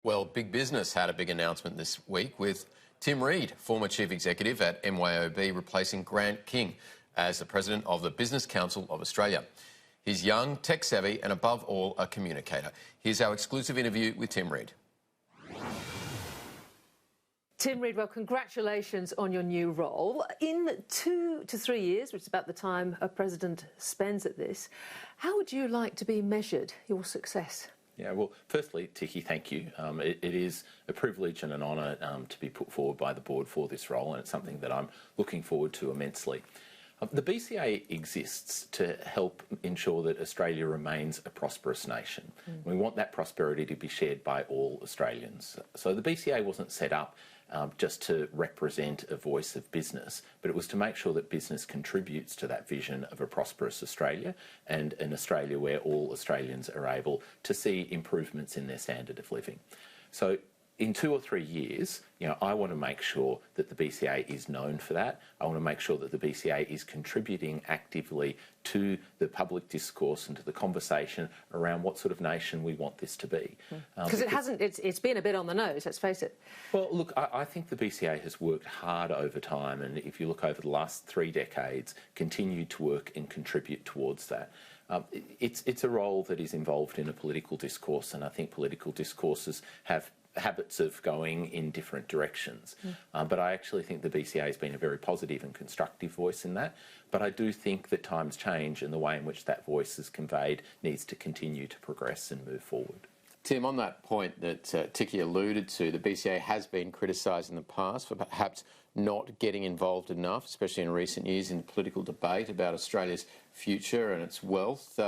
Well, big business had a big announcement this week with Tim Reed, former chief executive at MYOB, replacing Grant King as the president of the Business Council of Australia. He's young, tech-savvy and, above all, a communicator. Here's our exclusive interview with Tim Reed. Tim Reed, well, congratulations on your new role. In 2 to 3 years, which is about the time a president spends at this, how would you like to be measured, your success? Yeah, well, firstly, Tiki, thank you. It is a privilege and an honour to be put forward by the board for this role, and it's something that I'm looking forward to immensely. The BCA exists to help ensure that Australia remains a prosperous nation. We want that prosperity to be shared by all Australians. So the BCA wasn't set up just to represent a voice of business, but it was to make sure that business contributes to that vision of a prosperous Australia and an Australia where all Australians are able to see improvements in their standard of living. So in 2 or 3 years, I want to make sure that the BCA is known for that. I want to make sure that the BCA is contributing actively to the public discourse and to the conversation around what sort of nation we want this to be. Because it's been a bit on the nose, let's face it. Well, look, I think the BCA has worked hard over time, and if you look over the last 3 decades, continued to work and contribute towards that. It's a role that is involved in a political discourse, and I think political discourses have habits of going in different directions. But I actually think the BCA has been a very positive and constructive voice in that. But I do think that times change, and the way in which that voice is conveyed needs to continue to progress and move forward. Tim, on that point that Tiki alluded to, the BCA has been criticised in the past for perhaps not getting involved enough, especially in recent years, in political debate about Australia's future and its wealth.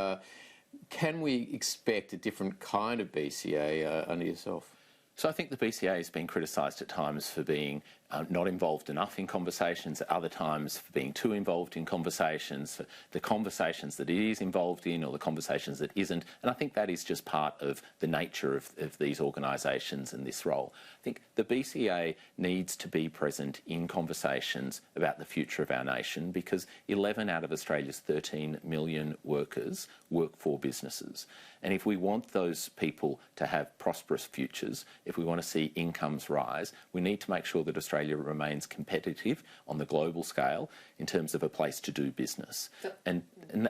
Can we expect a different kind of BCA under yourself? So I think the BCA has been criticised at times for being not involved enough in conversations, at other times for being too involved in conversations, for the conversations that it is involved in or the conversations that isn't. And I think that is just part of the nature of these organisations and this role. I think the BCA needs to be present in conversations about the future of our nation, because 11 out of Australia's 13 million workers work for businesses. And if we want those people to have prosperous futures, if we want to see incomes rise, we need to make sure that Australia remains competitive on the global scale in terms of a place to do business. And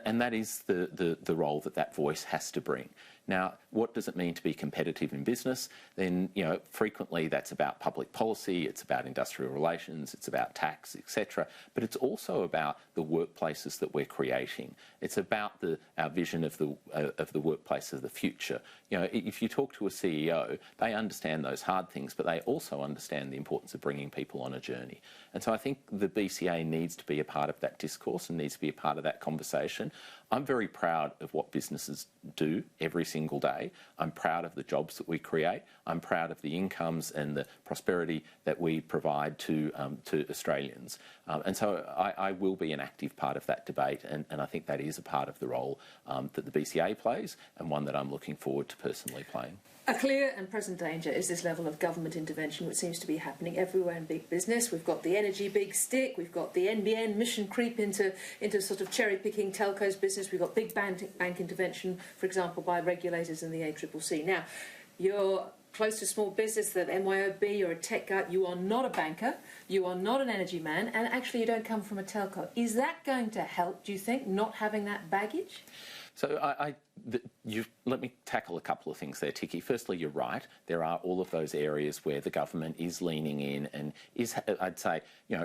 that is the role that voice has to bring. Now, what does it mean to be competitive in business? Then, frequently that's about public policy, it's about industrial relations, it's about tax, etc. But it's also about the workplaces that we're creating. It's about our vision of the workplace of the future. If you talk to a CEO, they understand those hard things, but they also understand the importance of bringing people on a journey. And so I think the BCA needs to be a part of that discourse and needs to be a part of that conversation. I'm very proud of what businesses do every single day. I'm proud of the jobs that we create. I'm proud of the incomes and the prosperity that we provide to Australians. And so I will be an active part of that debate, and I think that is a part of the role that the BCA plays, and one that I'm looking forward to personally playing. A clear and present danger is this level of government intervention, which seems to be happening everywhere in big business. We've got the energy big stick, we've got the NBN mission creep into sort of cherry-picking telcos business, we've got big bank intervention, for example, by regulators and the ACCC. Now, you're close to small business, that MYOB, you're a tech guy, you are not a banker, you are not an energy man, and actually you don't come from a telco. Is that going to help, do you think, not having that baggage? So let me tackle a couple of things there, Tiki. Firstly, you're right. There are all of those areas where the government is leaning in and is, I'd say,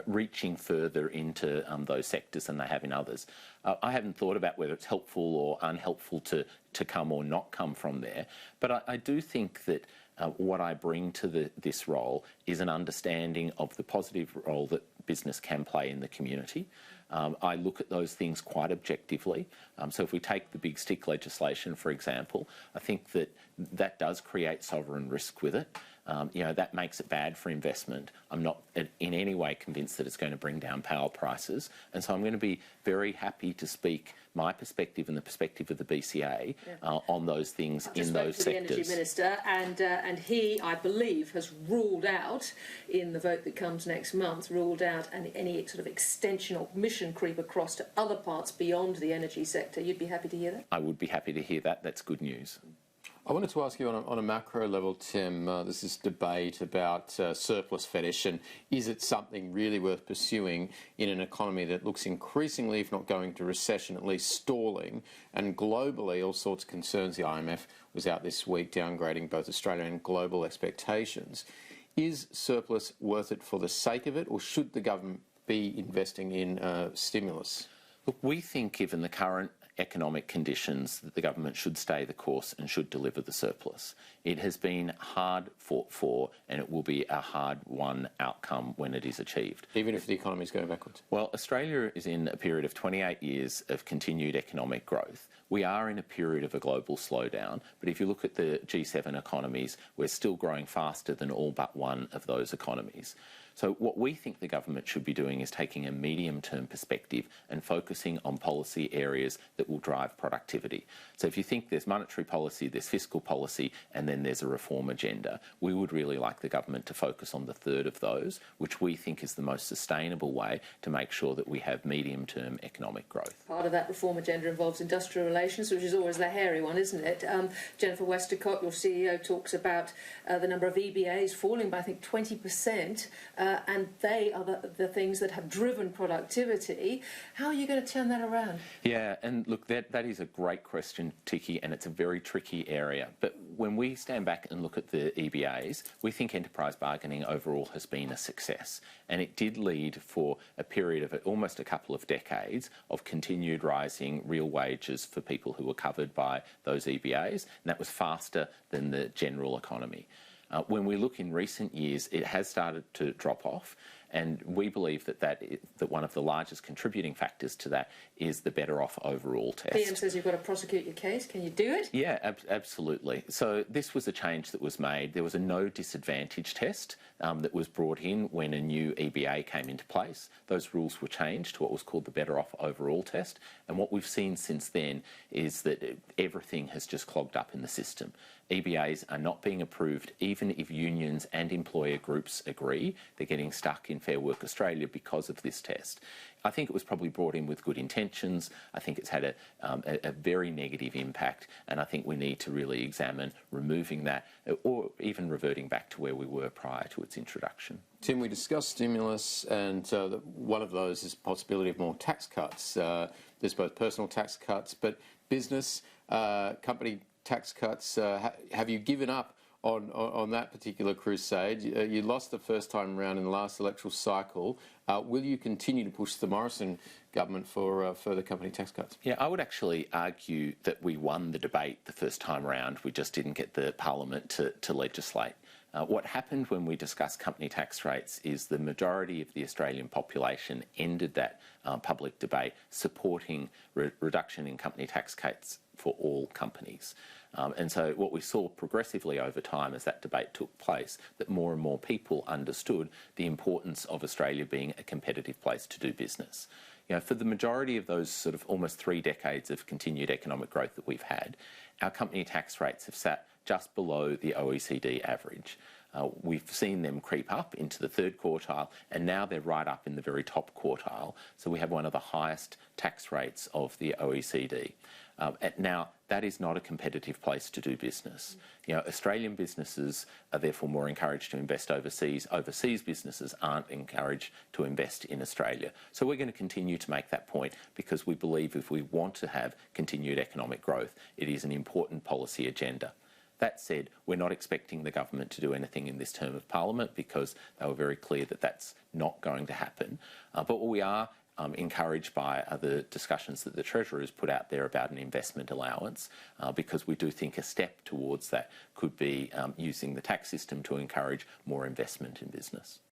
reaching further into those sectors than they have in others. I haven't thought about whether it's helpful or unhelpful to come or not come from there, but I do think that what I bring to this role is an understanding of the positive role that business can play in the community. I look at those things quite objectively. So if we take the big stick legislation, for example, I think that does create sovereign risk with it. That makes it bad for investment. I'm not in any way convinced that it's going to bring down power prices. And so I'm going to be very happy to speak my perspective and the perspective of the BCA on those things in those sectors. The Energy Minister, and he, I believe, has ruled out, in the vote that comes next month, ruled out any sort of extension or mission creep across to other parts beyond the energy sector. You'd be happy to hear that? I would be happy to hear that. That's good news. I wanted to ask you on a macro level, Tim, there's this debate about surplus fetish, and is it something really worth pursuing in an economy that looks increasingly, if not going to recession, at least stalling, and globally all sorts of concerns. The IMF was out this week downgrading both Australia and global expectations. Is surplus worth it for the sake of it, or should the government be investing in stimulus? Look, we think, given the current economic conditions, that the government should stay the course and should deliver the surplus. It has been hard fought for, and it will be a hard-won outcome when it is achieved. Even if the economy is going backwards? Well, Australia is in a period of 28 years of continued economic growth. We are in a period of a global slowdown, but if you look at the G7 economies, we're still growing faster than all but one of those economies. So what we think the government should be doing is taking a medium-term perspective and focusing on policy areas that will drive productivity. So if you think there's monetary policy, there's fiscal policy, and then there's a reform agenda, we would really like the government to focus on the third of those, which we think is the most sustainable way to make sure that we have medium-term economic growth. Part of that reform agenda involves industrial relations, which is always the hairy one, isn't it? Jennifer Westacott, your CEO, talks about the number of EBAs falling by, I think, 20%. And they are the things that have driven productivity. How are you going to turn that around? Yeah, and look, that is a great question, Tiki, and it's a very tricky area. But when we stand back and look at the EBAs, we think enterprise bargaining overall has been a success. And it did lead for a period of almost a couple of decades of continued rising real wages for people who were covered by those EBAs, and that was faster than the general economy. When we look in recent years, it has started to drop off, and we believe that one of the largest contributing factors to that is the better off overall test. PM says you've got to prosecute your case. Can you do it? Yeah, absolutely. So this was a change that was made. There was a no disadvantage test that was brought in when a new EBA came into place. Those rules were changed to what was called the better off overall test. And what we've seen since then is that everything has just clogged up in the system. EBAs are not being approved even if unions and employer groups agree. They're getting stuck in Fair Work Australia because of this test. I think it was probably brought in with good intentions. I think it's had a very negative impact, and I think we need to really examine removing that or even reverting back to where we were prior to its introduction. Tim, we discussed stimulus, and one of those is the possibility of more tax cuts. There's both personal tax cuts, but business, company tax cuts. Have you given up on that particular crusade? You lost the first time around in the last electoral cycle. Will you continue to push the Morrison government for further company tax cuts? Yeah, I would actually argue that we won the debate the first time around. We just didn't get the Parliament to legislate. What happened when we discussed company tax rates is the majority of the Australian population ended that public debate supporting reduction in company tax rates for all companies. And so what we saw progressively over time as that debate took place, that more and more people understood the importance of Australia being a competitive place to do business. You know, for the majority of those sort of almost 3 decades of continued economic growth that we've had, our company tax rates have sat just below the OECD average. We've seen them creep up into the third quartile, and now they're right up in the very top quartile. So we have one of the highest tax rates of the OECD. Now, that is not a competitive place to do business. You know, Australian businesses are therefore more encouraged to invest overseas. Overseas businesses aren't encouraged to invest in Australia. So we're going to continue to make that point because we believe if we want to have continued economic growth, it is an important policy agenda. That said, we're not expecting the government to do anything in this term of Parliament because they were very clear that that's not going to happen. But what we are encouraged by are the discussions that the Treasurer has put out there about an investment allowance, because we do think a step towards that could be using the tax system to encourage more investment in business.